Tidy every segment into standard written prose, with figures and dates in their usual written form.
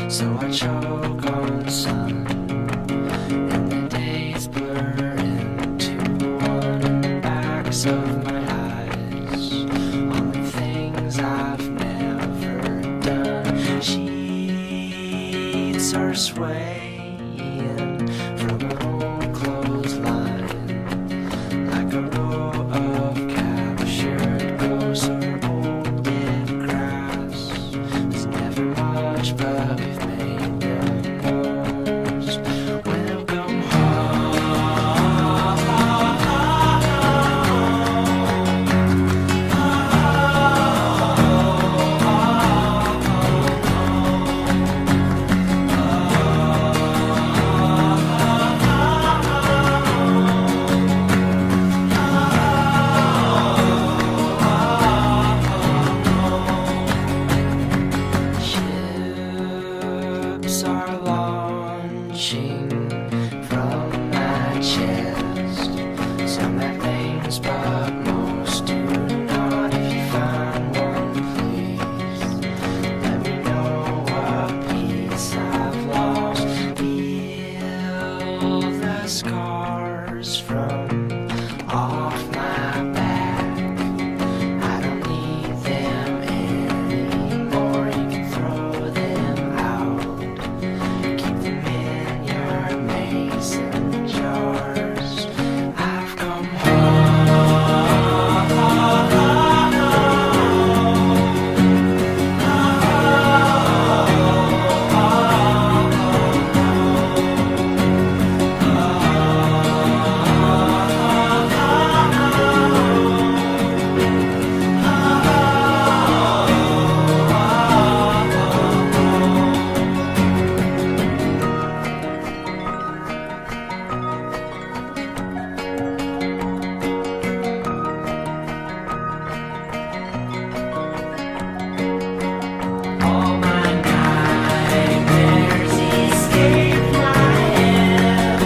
So I choke on sun, and the days blur into one in the backs of my eyes, on the things I've never done. Sheets are swaying from an old clothesline, like a row of captured ghosts or old dead grass. There's never much, but we've made the most. Welcome ships are launching from my chest. Some have names, but most do not. If you find one, please let me know what piece I've lost. Feel the scars from off my back. I don't need them anymore. You can throw them out. Keep them in your mason jars. I've come all my nightmares escape my head.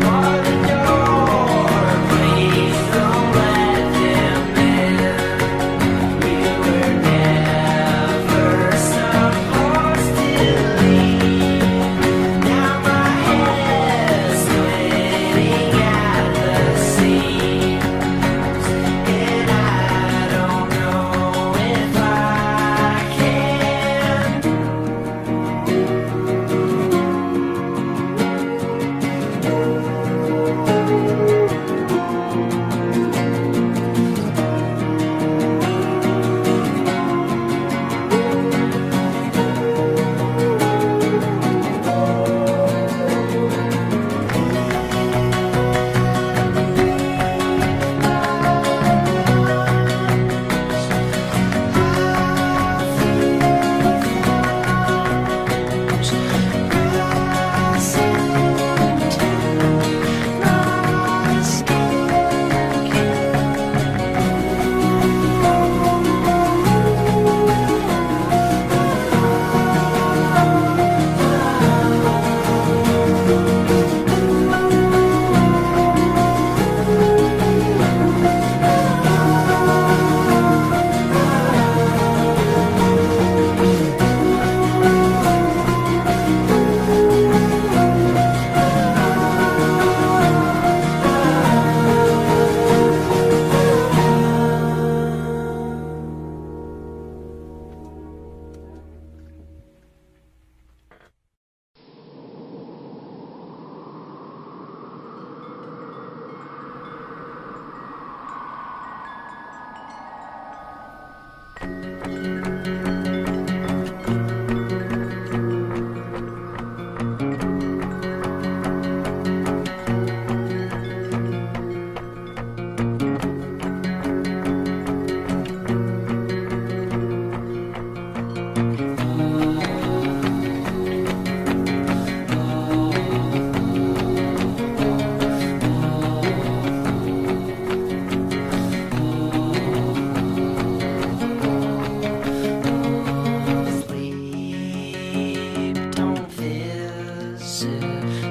Bar the door, please don't let them in. We were never supposed to leave. Now my head's splitting at the seams, and I don't know if I can.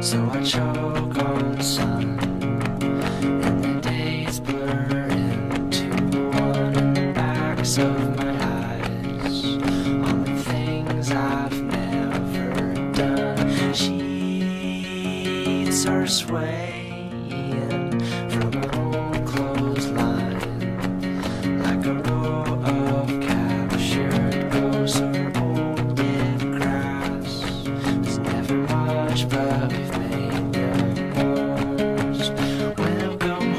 So I choke on sun, and the days blur into one in the backs of my eyes, on the things I've never swaying from an old clothesline, like a row of captured ghosts or old dead grass. There's never much, but we've made them most. Welcome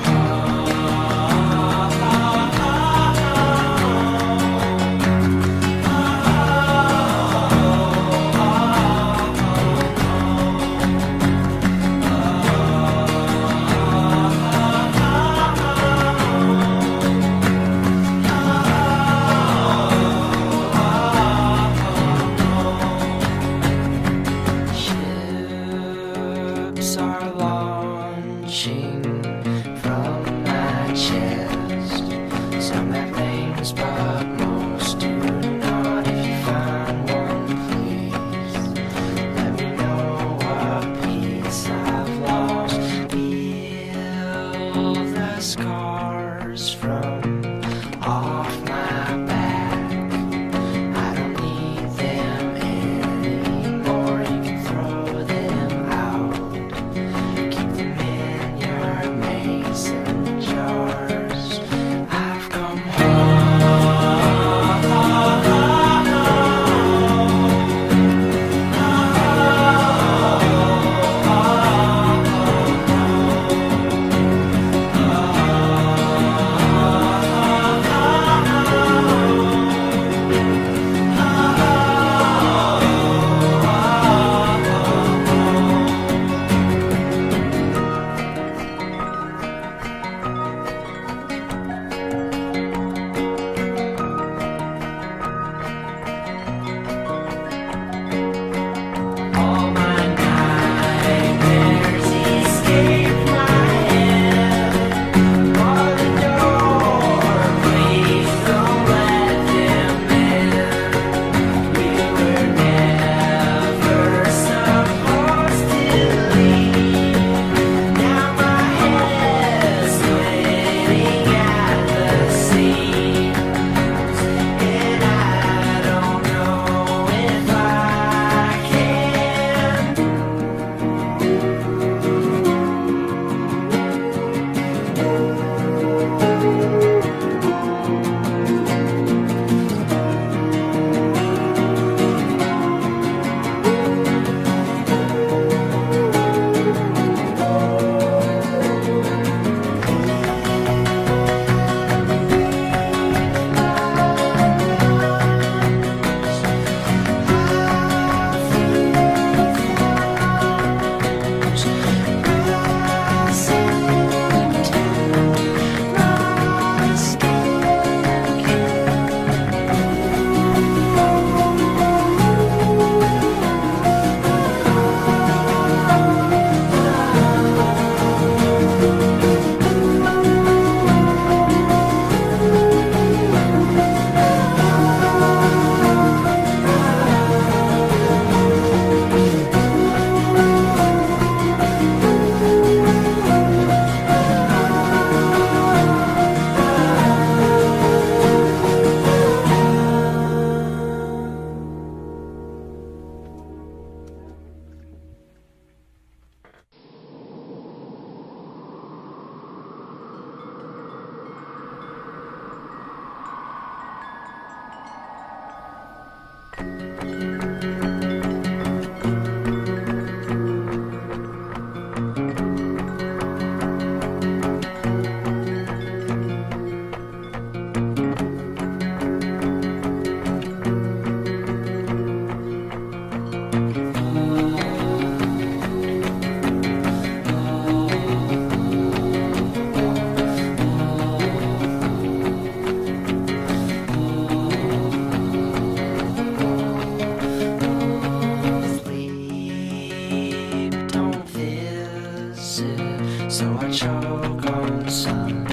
ships are launching from my chest. Some have names, but most do not. If you find one, please let me know what piece I've lost. Heal the scars from off my back. I don't need them anymore. You can throw them out. Keep them in your mason jars. I've come all my nightmares escape my head. Bar the door, please don't let them in. We were never supposed to leave. Now my head's splitting at the seams, and I don't know if I can. Sleep don't visit, so I choke on sun,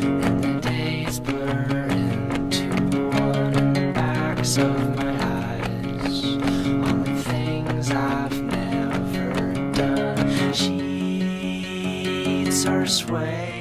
and the days blur into one in the backs of my eyes. Only things I've never done. Sheets are swaying